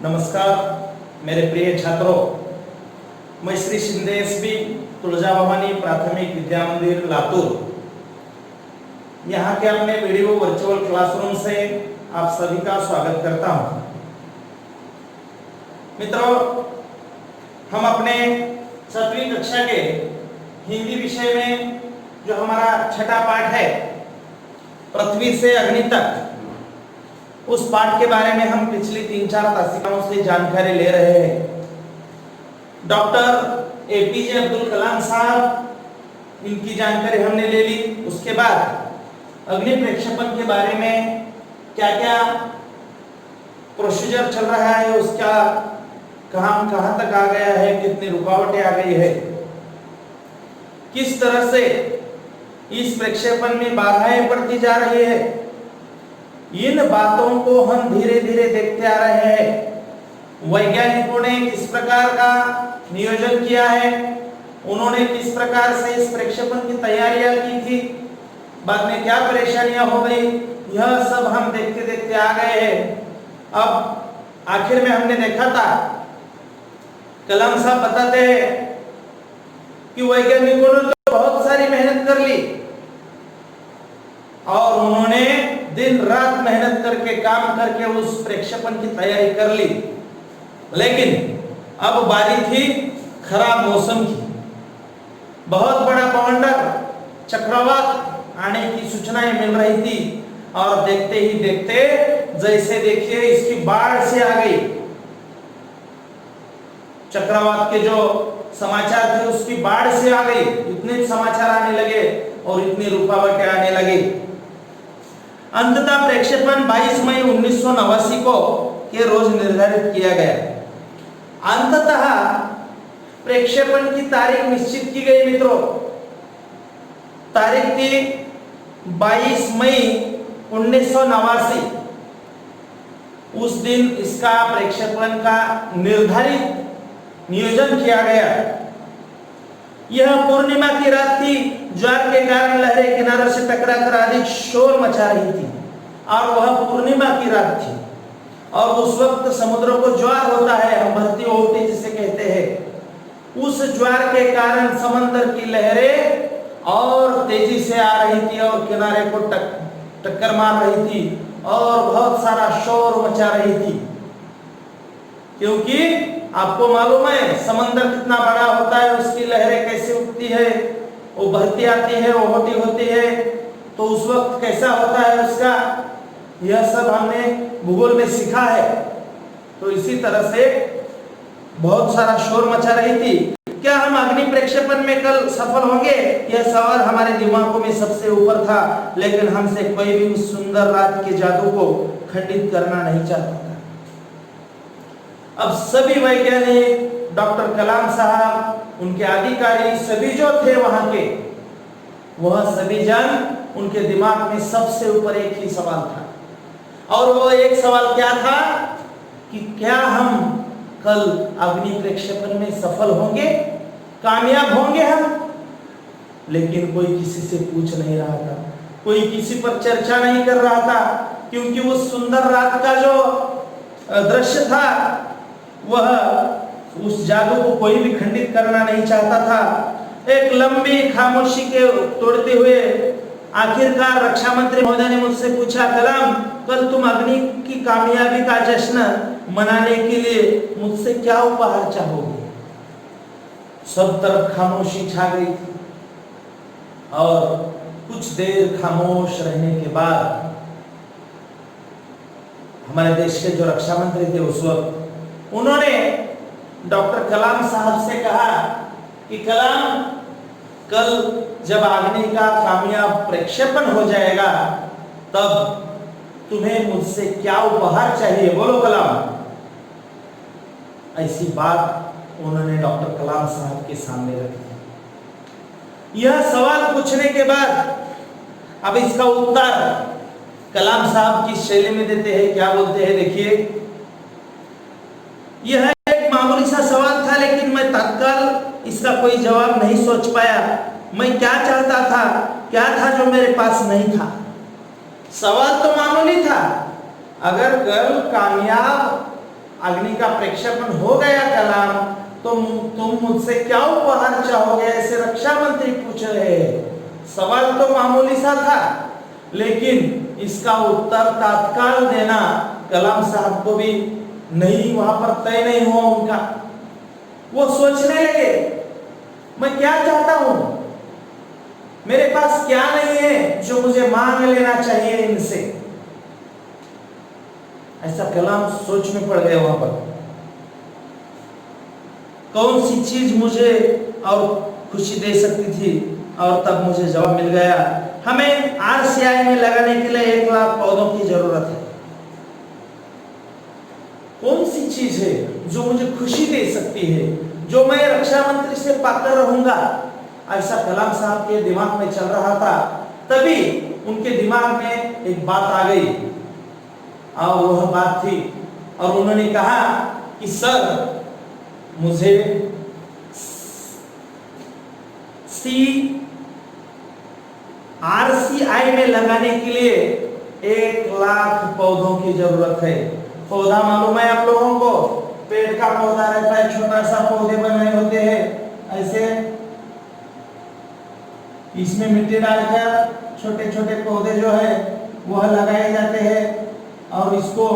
नमस्कार मेरे प्रिय छात्रों, मैं श्री शिंदे एसबी तुलजा भवानी प्राथमिक विद्या मंदिर लातूर यहाँ के अपने वीडियो वर्चुअल क्लासरूम से आप सभी का स्वागत करता हूँ। मित्रों, हम अपने 7वीं कक्षा के हिंदी विषय में जो हमारा छठा पाठ है पृथ्वी से अग्नि तक, उस पाठ के बारे में हम पिछली 3-4 तासिकाओं से जानकारी ले रहे हैं। डॉक्टर एपीजे अब्दुल कलाम साहब, इनकी जानकारी हमने ले ली। उसके बाद अग्नि प्रक्षेपण के बारे में क्या क्या प्रोसीजर चल रहा है, उसका कहां तक आ गया है, कितनी रुकावटें आ गई है, किस तरह से इस प्रक्षेपण में बाधाएं पड़ती जा रही है, इन बातों को हम धीरे धीरे देखते आ रहे हैं। वैज्ञानिकों ने किस प्रकार का नियोजन किया है, उन्होंने किस प्रकार से इस प्रक्षेपण की तैयारियां की थी, बाद में क्या परेशानियां हो गई, यह सब हम देखते देखते आ गए हैं। अब आखिर में हमने देखा था, कलाम साहब बताते हैं कि वैज्ञानिकों ने तो बहुत सारी मेहनत कर ली और उन्होंने दिन रात मेहनत करके काम करके उस प्रक्षेपण की तैयारी कर ली, लेकिन अब बारी थी खराब मौसम की। बहुत बड़ा बवंडर चक्रवात आने की सूचनाएं मिल रही थी और देखते ही देखते जैसे देखिए इसकी बाढ़ से आ गई। चक्रवात के जो समाचार थे उसकी बाढ़ से आ गई, इतने समाचार आने लगे और इतनी रुकावटें आने लगी। अंततः प्रक्षेपण 22 मई 1989 को के रोज निर्धारित किया गया। अंततः प्रक्षेपण की तारीख निश्चित की गई। मित्रों, तारीख थी 22 मई 1989। उस दिन इसका प्रक्षेपण का निर्धारित नियोजन किया गया। यह पूर्णिमा की रात थी। ज्वार के कारण लहरें किनारों से टकराकर अधिक शोर मचा रही थी और वह पूर्णिमा की रात थी और उस वक्त समुद्रों को ज्वार होता है, हम भरती ओटी जिसे कहते हैं। उस ज्वार के कारण समंदर की लहरें और तेजी से आ रही थी और किनारे को टक्कर मार रही थी और बहुत सारा शोर मचा रही थी, क्योंकि आपको मालूम है समंदर कितना बड़ा होता है, उसकी लहरें कैसे उठती है, वो बहती आती है, वो होती होती है, तो उस वक्त कैसा होता है उसका, यह सब हमने भूगोल में सीखा है। तो इसी तरह से बहुत सारा शोर मचा रही थी। क्या हम अग्नि प्रक्षेपण में कल सफल होंगे, यह सवाल हमारे दिमागों में सबसे ऊपर था, लेकिन हमसे कोई भी उस सुंदर रात के जादू को खंडित करना नहीं चाहता था। अब सभी वैज्ञानिक, डॉक्टर कलाम साहब, उनके अधिकारी, सभी जो थे वहां के, वह सभी जन, उनके दिमाग में सबसे ऊपर एक ही सवाल था और वो एक सवाल क्या था कि क्या हम कल अग्नि प्रक्षेपण में सफल होंगे, कामयाब होंगे हम। लेकिन कोई किसी से पूछ नहीं रहा था, कोई किसी पर चर्चा नहीं कर रहा था, क्योंकि वो सुंदर रात का जो दृश्य था वह उस जादू को कोई भी खंडित करना नहीं चाहता था। एक लंबी खामोशी के तोड़ते हुए आखिरकार रक्षा मंत्री महोदय ने मुझसे पूछा, कलाम, कल तुम अग्नि की कामयाबी का जश्न मनाने के लिए मुझसे क्या उपहार चाहोगे? सब तरफ खामोशी छा गई थी और कुछ देर खामोश रहने के बाद हमारे देश के जो रक्षा मंत्री थे उस वक्त, उन्होंने डॉक्टर कलाम साहब से कहा कि कलाम, कल जब अग्नि का कामयाब प्रक्षेपण हो जाएगा तब तुम्हें मुझसे क्या उपहार चाहिए, बोलो कलाम। ऐसी बात उन्होंने डॉक्टर कलाम साहब के सामने रखी। यह सवाल पूछने के बाद अब इसका उत्तर कलाम साहब की शैली में देते हैं। क्या बोलते हैं, देखिए, यह एक मामूली सा सवाल था, लेकिन मैं तत्काल इसका कोई जवाब नहीं सोच पाया। मैं क्या चाहता था, क्या था जो मेरे पास नहीं था। सवाल तो मामूली था, अगर कल कामयाब अग्नि का प्रक्षेपण हो गया कलाम, तो तुम मुझसे क्या उपहार चाहोगे, ऐसे रक्षा मंत्री पूछ रहे हैं। सवाल तो मामूली सा था, लेकिन इसका उत्तर तत्काल देना कलाम साहब को भी नहीं, वहां पर तय नहीं हुआ उनका। वो सोचने लगे, मैं क्या चाहता हूं, मेरे पास क्या नहीं है जो मुझे मांग लेना चाहिए इनसे। ऐसा कलाम सोच में पड़ गए वहां पर, कौन सी चीज मुझे और खुशी दे सकती थी। और तब मुझे जवाब मिल गया, हमें आरसीआई में लगाने के लिए 1 लाख पौधों की जरूरत है। कौन सी चीज है जो मुझे खुशी दे सकती है, जो मैं रक्षा मंत्री से पाकर रहूंगा। ऐसा कलाम साहब के दिमाग में चल रहा था। तभी उनके दिमाग में एक बात आ गई, और वह बात थी, और उन्होंने कहा कि सर, मुझे आरसीआई में लगाने के लिए 1 लाख पौधों की जरूरत है। पौधा मालूम है आप लोगों को, पेड़ का पौधा रहता है, छोटा सा पौधे बने होते हैं ऐसे, इसमें मिट्टी डालकर छोटे छोटे पौधे जो है वह लगाए जाते हैं, और इसको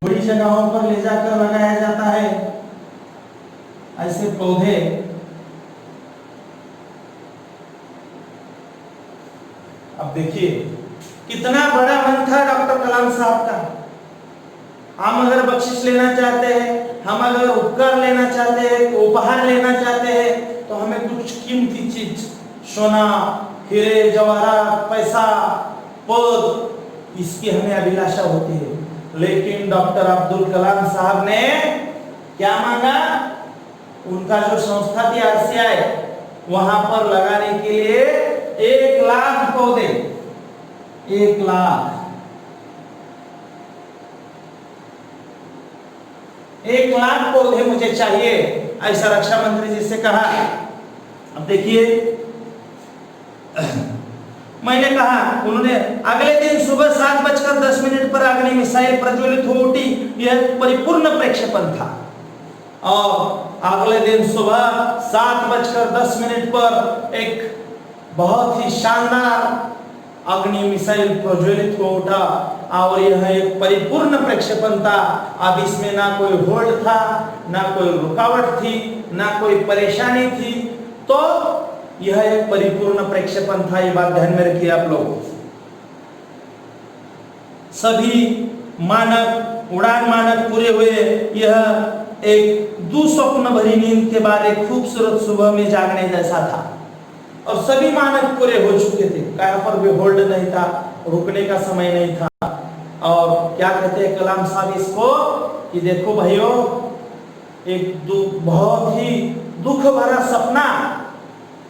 बड़ी जगहों पर ले जाकर लगाया जाता है। ऐसे पौधे अब देखिए कितना बड़ा मन था डॉक्टर कलाम साहब का। हम अगर बख्शिश लेना चाहते हैं, हम अगर उपकार लेना चाहते हैं, उपहार लेना चाहते हैं, तो हमें कुछ कीमती चीज, सोना, हीरे जवाहरात, पैसा, पद, इसकी हमें अभिलाषा होती है। लेकिन डॉक्टर अब्दुल कलाम साहब ने क्या मांगा, उनका जो संस्था थी आरसीआई, वहां पर लगाने के लिए 1 लाख पौधे, 1 लाख, 1 लाख पौधे मुझे चाहिए, ऐसा रक्षा मंत्री जी से कहा। अब देखिए, मैंने कहा, उन्होंने अगले दिन सुबह 7:10 पर अग्नि मिसाइल प्रज्वलित हो उठी। यह परिपूर्ण प्रक्षेपण था, और अगले दिन सुबह 7:10 पर एक बहुत ही शानदार अग्नि मिसाइल प्रज्वलित हो उठा, और यह एक परिपूर्ण प्रक्षेपण था। अब इसमें ना कोई होल्ड था, ना कोई रुकावट थी, ना कोई परेशानी थी, तो यह एक परिपूर्ण प्रक्षेपण था। ये बात ध्यान में रखिए आप लोग। सभी मानक, उड़ान मानक पूरे हुए। यह एक दुस्वप्न भरी नींद के बाद एक खूबसूरत सुबह में जागने जैसा था, और सभी मानक पूरे हो चुके थे। कहीं पर भी होल्ड नहीं था, रुकने का समय नहीं था। और क्या कहते हैं कलाम साहब इसको, कि देखो भाइयों, एक बहुत ही दुख भरा सपना,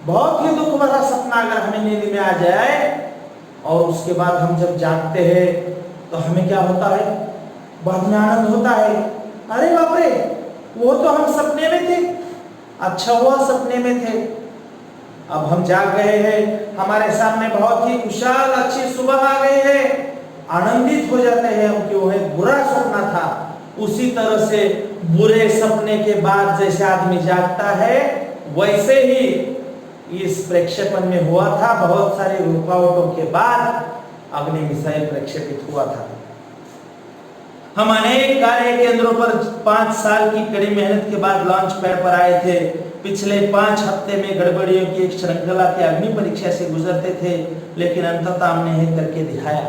बहुत ही दुख भरा सपना अगर हमें नींद में आ जाए, और उसके बाद हम जब जागते हैं तो हमें क्या होता है, बहुत आनंद होता है। अरे बाप रे, वो तो हम सपने में थे, अच्छा हुआ सपने में थे, अब हम जाग गए हैं, हमारे सामने बहुत ही खुशहाल अच्छी सुबह आ गई है, आनंदित हो जाते हैं हम कि वो एक बुरा सपना था। उसी तरह से बुरे सपने के बाद जैसे आदमी जागता है, वैसे ही इस प्रक्षेपण में हुआ था। बहुत सारे रुकावटों के बाद अग्नि मिसाइल प्रक्षेपित हुआ था। हम अनेक कार्य केंद्रों पर 5 साल की कड़ी मेहनत के बाद लॉन्च पैड पर आए थे। पिछले 5 हफ्ते में गड़बड़ियों की एक श्रृंखला के अग्नि परीक्षा से गुजरते थे, लेकिन अंततः हमने यह करके दिखाया।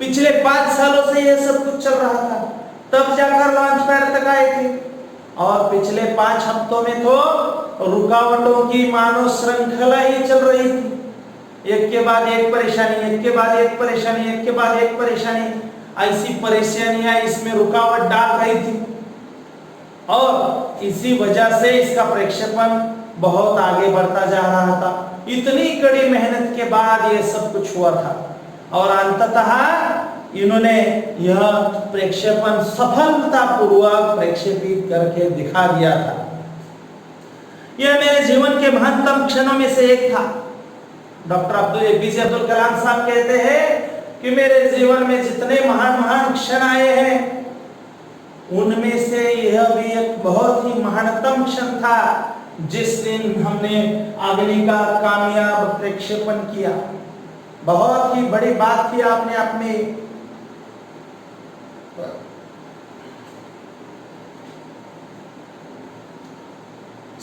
पिछले 5 सालों से यह सब कुछ चल रहा था, तब जाकर लॉन्च पैड तक आए थे। और पिछले 5 हफ्तों में तो रुकावटों की मानो श्रृंखला ही चल रही थी। एक के बाद एक परेशानी, एक के बाद एक परेशानी, एक के बाद एक परेशानी, ऐसी परेशानियां इसमें रुकावट डाल रही थी। और इसी वजह से इसका प्रक्षेपण बहुत आगे बढ़ता जा रहा था। इतनी कड़ी मेहनत के बाद ये सब कुछ हुआ था, और अंततः इन्होंने यह प्रक्षेपण सफलतापूर्वक प्रक्षेपित करके दिखा दिया था। यह मेरे जीवन के महत्तम क्षणों में से एक था। डॉक्टर APJ अब्दुल कलाम साहब कहते हैं कि मेरे जीवन में जितने महान महान क्षण आए हैं, उनमें से यह भी एक बहुत ही महानतम क्षण था जिस दिन हमने अग्नि का कामयाब प्रक्षेपण किया। बहुत ही बड़ी बात थी आपने अपने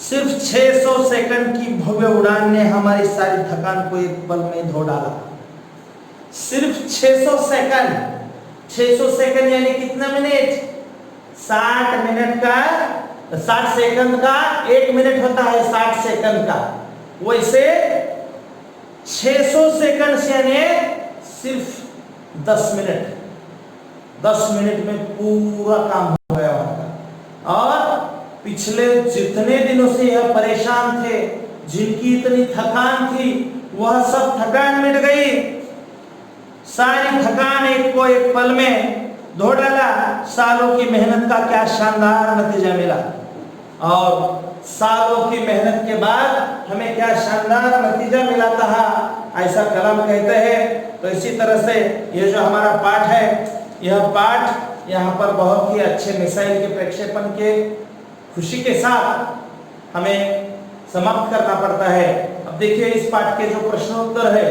सिर्फ 600 सेकंड की भव्य उड़ान ने हमारी सारी थकान को एक पल में धो डाला। सिर्फ 600 सेकंड, 600 सेकंड यानी कितना मिनट? 60 मिनट का, 60 सेकंड का 1 मिनट होता है 60 सेकंड का। वैसे 600 सेकंड से यानी सिर्फ 10 मिनट, 10 मिनट में पूरा काम हो गया उनका। और पिछले जितने दिनों से यह परेशान थे, जिनकी इतनी थकान थी, वह सब थकान मिट गई। सारी थकान एक को एक पल में धो डाला। सालों की मेहनत का क्या शानदार नतीजा मिला। और सालों की मेहनत के बाद हमें क्या शानदार नतीजा मिला था, ऐसा कलाम कहते हैं। तो इसी तरह से यह जो हमारा पाठ है, यह पाठ यहाँ पर बहुत ही अच्छे मिसाइल के प्रक्षेपण के खुशी के साथ हमें समाप्त करना पड़ता है। अब देखिए इस पाठ के जो प्रश्नोत्तर है,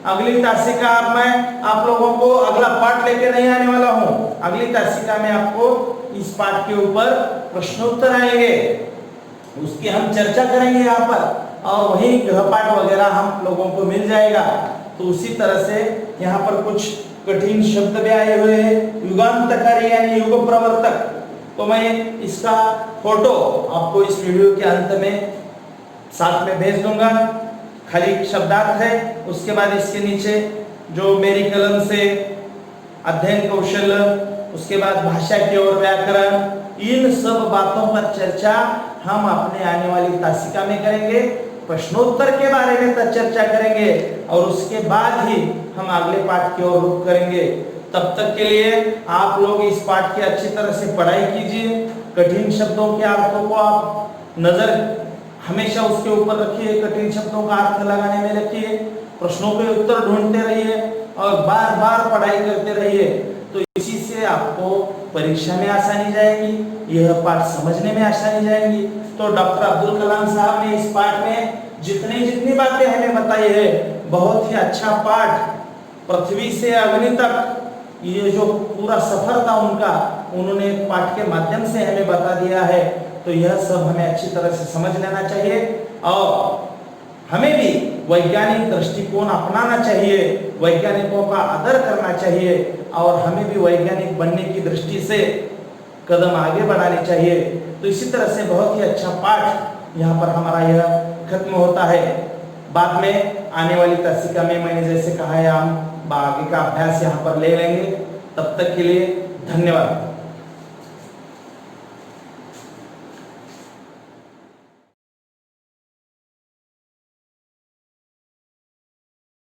अगली तासिका मैं आप लोगों को अगला पाठ लेके नहीं आने वाला हूँ। अगली तासिका में आपको इस पाठ के ऊपर प्रश्नोत्तर आएंगे, उसकी हम चर्चा करेंगे यहाँ पर, और वही गृहपाठ वगैरह हम लोगों को मिल जाएगा। तो उसी तरह से यहाँ पर कुछ कठिन शब्द भी आए हुए हैं। युगांतकारी यानी युग प्रवर्तक, तो मैं इसका फोटो आपको इस वीडियो के अंत में साथ में भेज दूंगा। खाली शब्दार्थ है, उसके बाद इसके नीचे जो मेरी कलम से अध्ययन कौशल, उसके बाद भाषा की ओर व्याकरण, इन सब बातों पर चर्चा हम अपने आने वाली तासिका में करेंगे। प्रश्नोत्तर के बारे में चर्चा करेंगे और उसके बाद ही हम अगले पाठ की ओर रुख करेंगे। तब तक के लिए आप लोग इस पाठ की अच्छी तरह से पढ़ाई कीजिए। कठिन शब्दों के अर्थों को आप नजर हमेशा उसके ऊपर रखिए, कठिन शब्दों का अर्थ लगाने में रखिए, प्रश्नों के उत्तर ढूंढते रहिए और बार बार पढ़ाई करते रहिए। तो इसी से आपको परीक्षा में आसानी जाएगी, यह पाठ समझने में आसानी जाएगी। तो डॉक्टर अब्दुल कलाम साहब ने इस पाठ में जितनी बातें हमें बताई है, बहुत ही अच्छा पाठ, पृथ्वी से अग्नि तक ये जो पूरा सफर था उनका, उन्होंने पाठ के माध्यम से हमें बता दिया है। तो यह सब हमें अच्छी तरह से समझ लेना चाहिए और हमें भी वैज्ञानिक दृष्टिकोण अपनाना चाहिए, वैज्ञानिकों का आदर करना चाहिए और हमें भी वैज्ञानिक बनने की दृष्टि से कदम आगे बढ़ाने चाहिए। तो इसी तरह से बहुत ही अच्छा पाठ यहाँ पर हमारा यह खत्म होता है। बाद में आने वाली तासिका में मैंने जैसे कहा है, हम आगे का अभ्यास यहाँ पर ले लेंगे। तब तक के लिए धन्यवाद।